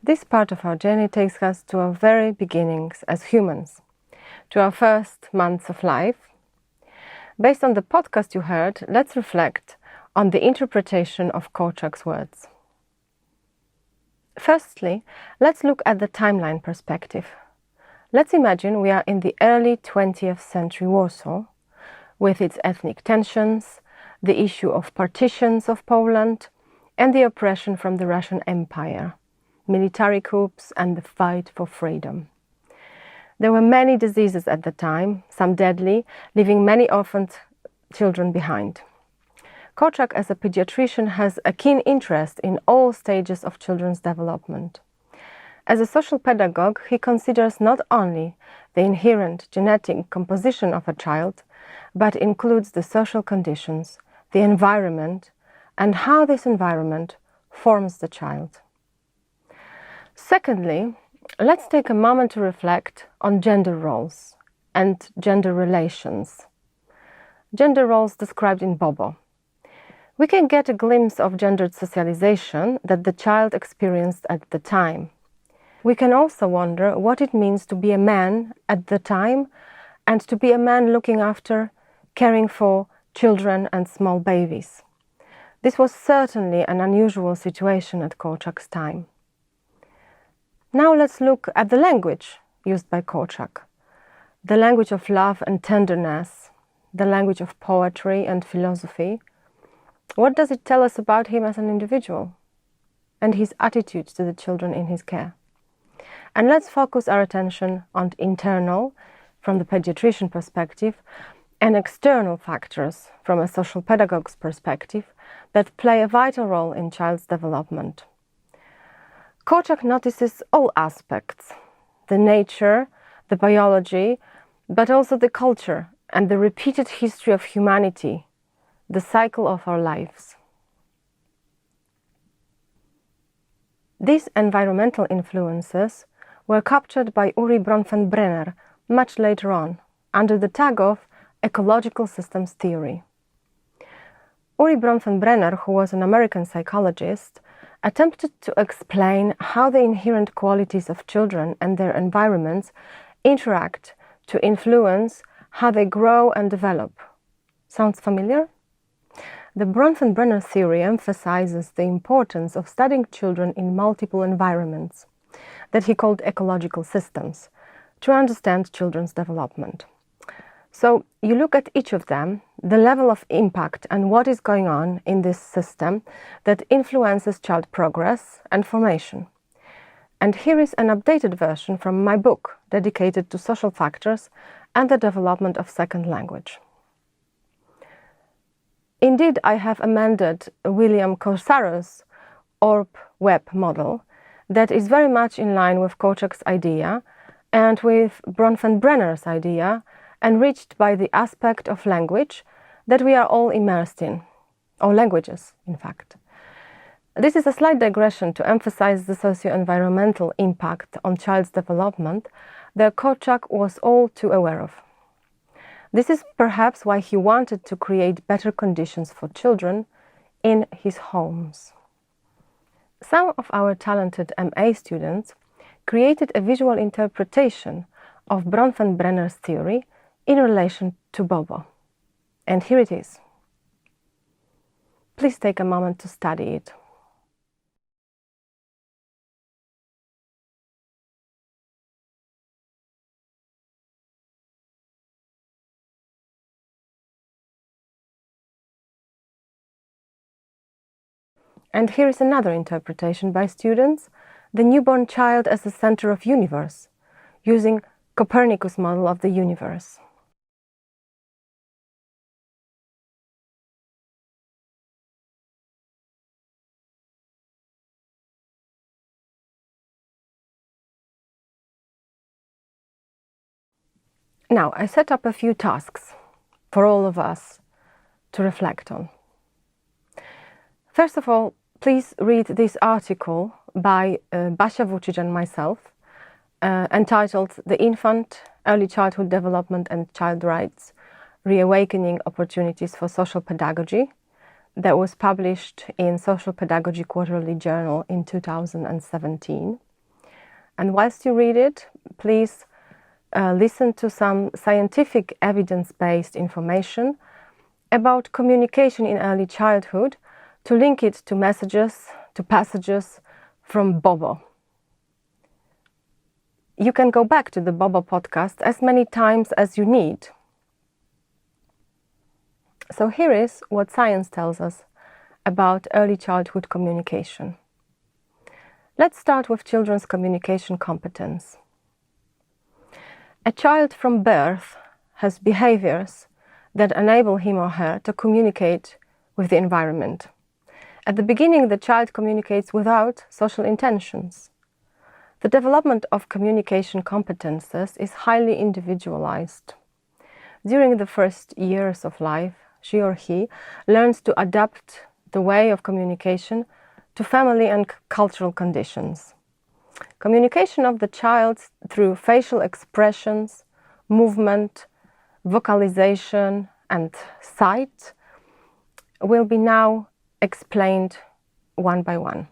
This part of our journey takes us to our very beginnings as humans, to our first months of life. Based on the podcast you heard, let's reflect on the interpretation of Korczak's words. Firstly, let's look at the timeline perspective. Let's imagine we are in the early 20th century Warsaw, with its ethnic tensions, the issue of partitions of Poland, and the oppression from the Russian Empire, military coups, and the fight for freedom. There were many diseases at the time, some deadly, leaving many orphaned children behind. Korczak, as a pediatrician, has a keen interest in all stages of children's development. As a social pedagogue, he considers not only the inherent genetic composition of a child, but includes the social conditions, the environment, and how this environment forms the child. Secondly, let's take a moment to reflect on gender roles and gender relations. Gender roles described in BOBO. We can get a glimpse of gendered socialization that the child experienced at the time. We can also wonder what it means to be a man at the time and to be a man looking after, caring for children and small babies. This was certainly an unusual situation at Korczak's time. Now let's look at the language used by Korczak. The language of love and tenderness, the language of poetry and philosophy. What does it tell us about him as an individual and his attitude to the children in his care? And let's focus our attention on internal, from the pediatrician perspective, and external factors from a social pedagogue's perspective that play a vital role in child's development. Korczak notices all aspects, the nature, the biology, but also the culture and the repeated history of humanity, the cycle of our lives. These environmental influences were captured by Uri Bronfenbrenner much later on, under the tag of ecological systems theory. Uri Bronfenbrenner, who was an American psychologist, attempted to explain how the inherent qualities of children and their environments interact to influence how they grow and develop. Sounds familiar? The Bronfenbrenner theory emphasizes the importance of studying children in multiple environments, that he called ecological systems, to understand children's development. So you look at each of them, the level of impact and what is going on in this system that influences child progress and formation. And here is an updated version from my book dedicated to social factors and the development of second language. Indeed, I have amended William Corsaro's ORP-Web model that is very much in line with Korczak's idea and with Bronfenbrenner's idea, enriched by the aspect of language that we are all immersed in, or languages, in fact. This is a slight digression to emphasize the socio-environmental impact on child's development that Korczak was all too aware of. This is perhaps why he wanted to create better conditions for children in his homes. Some of our talented MA students created a visual interpretation of Bronfenbrenner's theory in relation to BOBO. And here it is. Please take a moment to study it. And here is another interpretation by students, the newborn child as the center of universe, using Copernicus model of the universe. Now, I set up a few tasks for all of us to reflect on. First of all, please read this article by Basia Vucic and myself, entitled The Infant, Early Childhood Development and Child Rights, Reawakening Opportunities for Social Pedagogy, that was published in Social Pedagogy Quarterly Journal in 2017. And whilst you read it, please listen to some scientific evidence-based information about communication in early childhood to link it to messages, to passages from BOBO. You can go back to the BOBO podcast as many times as you need. So here is what science tells us about early childhood communication. Let's start with children's communication competence. A child from birth has behaviors that enable him or her to communicate with the environment. At the beginning, the child communicates without social intentions. The development of communication competences is highly individualized. During the first years of life, she or he learns to adapt the way of communication to family and cultural conditions. Communication of the child through facial expressions, movement, vocalization, and sight will be now explained one by one.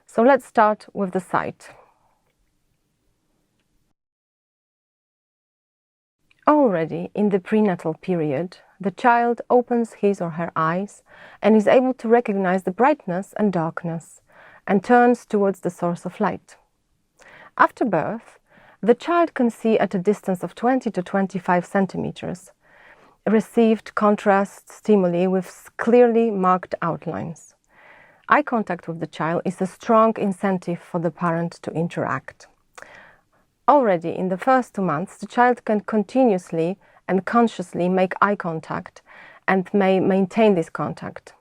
So let's start with the sight. Already in the prenatal period, the child opens his or her eyes and is able to recognize the brightness and darkness and turns towards the source of light. After birth, the child can see at a distance of 20 to 25 centimeters, received contrast stimuli with clearly marked outlines. Eye contact with the child is a strong incentive for the parent to interact. Already in the first 2 months, the child can continuously and consciously make eye contact and may maintain this contact.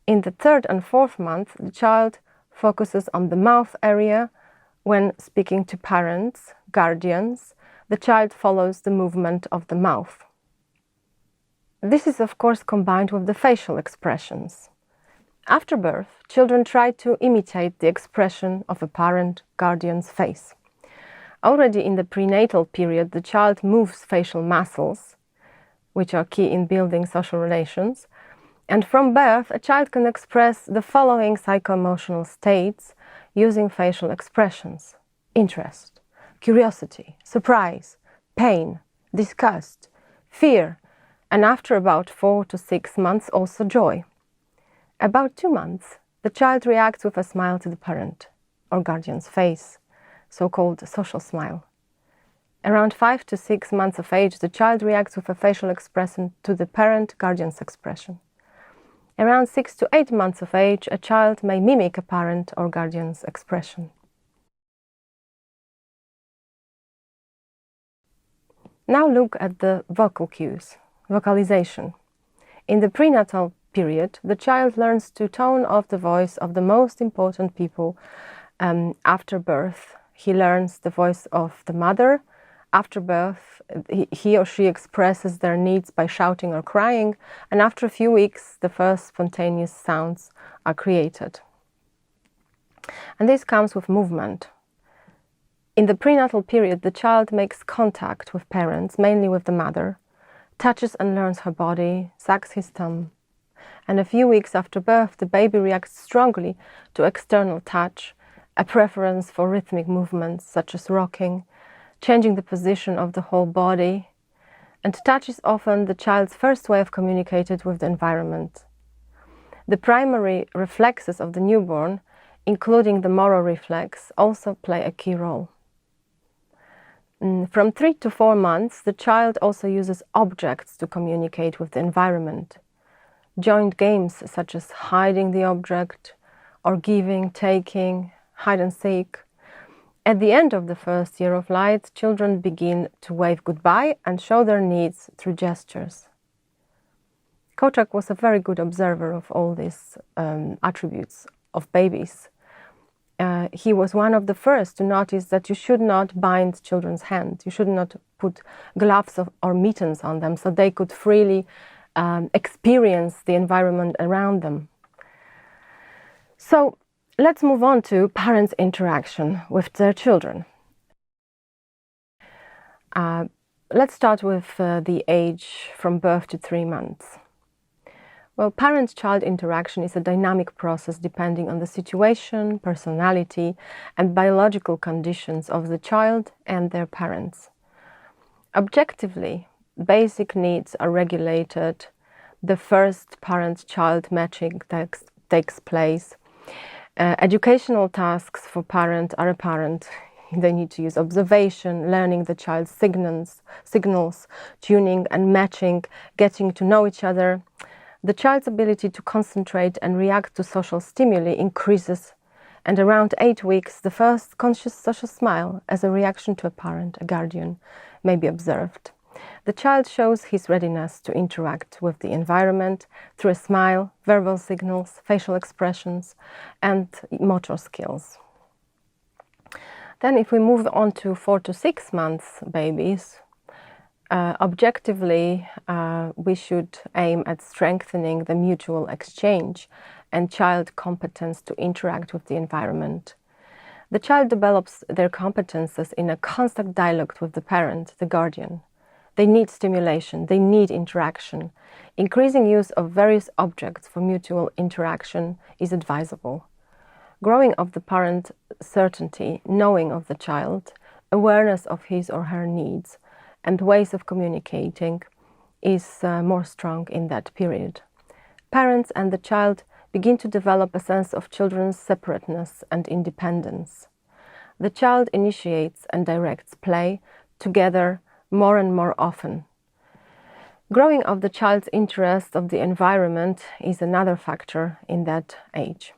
In the 3rd and 4th month, the child focuses on the mouth area. When speaking to parents, guardians, the child follows the movement of the mouth. This is of course combined with the facial expressions. After birth, children try to imitate the expression of a parent, guardian's face. Already in the prenatal period, the child moves facial muscles, which are key in building social relations. And from birth, a child can express the following psycho-emotional states using facial expressions: interest, curiosity, surprise, pain, disgust, fear, and after about 4 to 6 months, also joy. About 2 months, the child reacts with a smile to the parent or guardian's face, so-called social smile. Around 5 to 6 months of age, the child reacts with a facial expression to the parent-guardian's expression. Around 6 to 8 months of age, a child may mimic a parent or guardian's expression. Now look at the vocal cues, vocalization. In the prenatal period, the child learns to tone off the voice of the most important people. After birth, he learns the voice of the mother. After birth, he or she expresses their needs by shouting or crying, and after a few weeks, the first spontaneous sounds are created. And this comes with movement. In the prenatal period, the child makes contact with parents, mainly with the mother, touches and learns her body, sucks his thumb. And a few weeks after birth, the baby reacts strongly to external touch, a preference for rhythmic movements such as rocking, changing the position of the whole body, and touch is often the child's first way of communicating with the environment. The primary reflexes of the newborn, including the motor reflex, also play a key role. From 3 to 4 months, the child also uses objects to communicate with the environment. Joint games such as hiding the object or giving, taking, hide and seek. At the end of the first year of life, children begin to wave goodbye and show their needs through gestures. Korczak was a very good observer of all these attributes of babies. He was one of the first to notice that you should not bind children's hands. You should not put gloves or mittens on them so they could freely experience the environment around them. So let's move on to parents' interaction with their children. Let's start with the age from birth to 3 months. Well, parent-child interaction is a dynamic process depending on the situation, personality, and biological conditions of the child and their parents. Objectively, basic needs are regulated. The first parent-child matching takes place. Educational tasks for parent are apparent. They need to use observation, learning the child's signals, tuning and matching, getting to know each other. The child's ability to concentrate and react to social stimuli increases, and around 8 weeks, the first conscious social smile as a reaction to a parent, a guardian, may be observed. The child shows his readiness to interact with the environment through a smile, verbal signals, facial expressions, and motor skills. Then if we move on to 4 to 6 months babies, objectively, we should aim at strengthening the mutual exchange and child competence to interact with the environment. The child develops their competences in a constant dialogue with the parent, the guardian. They need stimulation, they need interaction. Increasing use of various objects for mutual interaction is advisable. Growing of the parent certainty, knowing of the child, awareness of his or her needs, and ways of communicating is more strong in that period. Parents and the child begin to develop a sense of children's separateness and independence. The child initiates and directs play together more and more often. Growing of the child's interest of the environment is another factor in that age.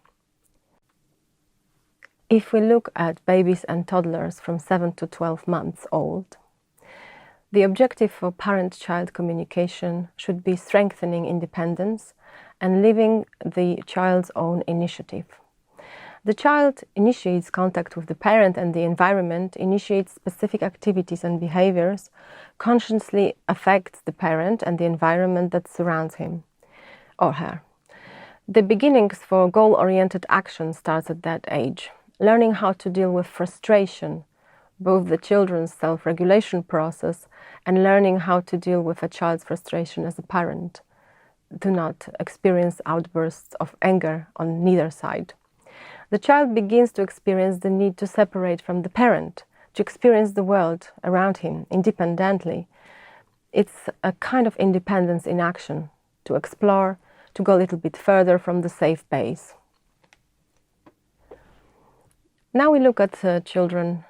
If we look at babies and toddlers from 7 to 12 months old, the objective for parent-child communication should be strengthening independence and living the child's own initiative. The child initiates contact with the parent and the environment, initiates specific activities and behaviors, consciously affects the parent and the environment that surrounds him or her. The beginnings for goal-oriented action starts at that age. Learning how to deal with frustration, both the children's self-regulation process and learning how to deal with a child's frustration as a parent. Do not experience outbursts of anger on neither side. The child begins to experience the need to separate from the parent, to experience the world around him independently. It's a kind of independence in action, to explore, to go a little bit further from the safe base. Now we look at children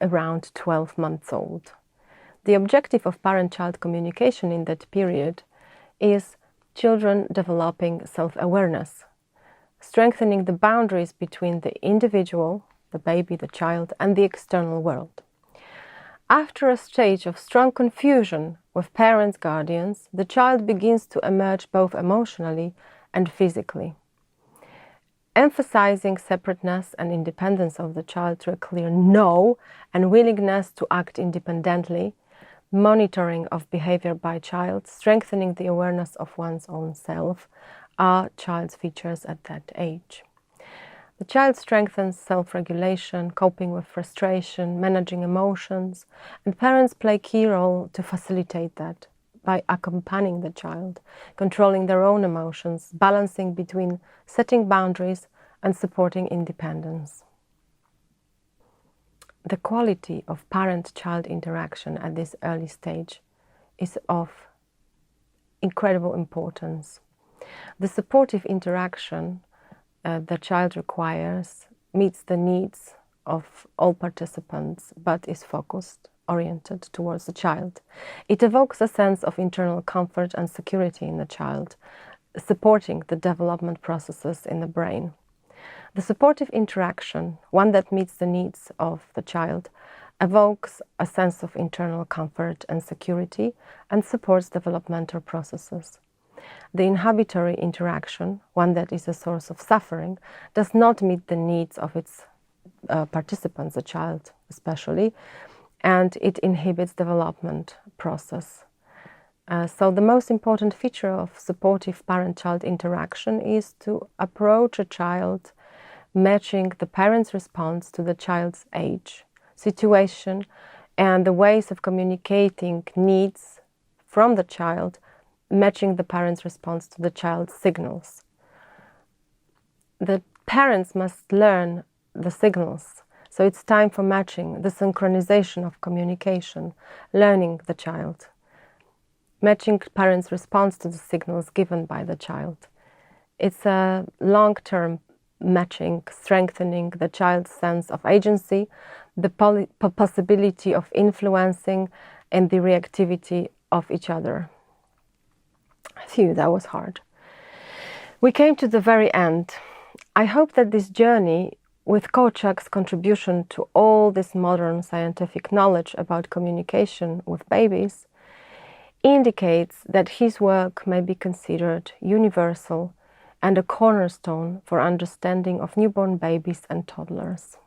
around 12 months old. The objective of parent-child communication in that period is children developing self-awareness, strengthening the boundaries between the individual, the baby, the child, and the external world. After a stage of strong confusion with parents, guardians, the child begins to emerge both emotionally and physically. Emphasizing separateness and independence of the child through a clear no and willingness to act independently, monitoring of behavior by child, strengthening the awareness of one's own self are child's features at that age. The child strengthens self-regulation, coping with frustration, managing emotions, and parents play a key role to facilitate that by accompanying the child, controlling their own emotions, balancing between setting boundaries and supporting independence. The quality of parent-child interaction at this early stage is of incredible importance. The supportive interaction the child requires meets the needs of all participants, but is focused, oriented towards the child. It evokes a sense of internal comfort and security in the child, supporting the development processes in the brain. The supportive interaction, one that meets the needs of the child, evokes a sense of internal comfort and security and supports developmental processes. The inhibitory interaction, one that is a source of suffering, does not meet the needs of its participants, the child especially, and it inhibits development process. So the most important feature of supportive parent-child interaction is to approach a child matching the parent's response to the child's age, situation, and the ways of communicating needs from the child matching the parent's response to the child's signals. The parents must learn the signals. So it's time for matching, the synchronization of communication, learning the child, matching parents' response to the signals given by the child. It's a long-term matching, strengthening the child's sense of agency, the possibility of influencing, and the reactivity of each other. Phew, that was hard. We came to the very end. I hope that this journey, with Korczak's contribution to all this modern scientific knowledge about communication with babies, indicates that his work may be considered universal and a cornerstone for understanding of newborn babies and toddlers.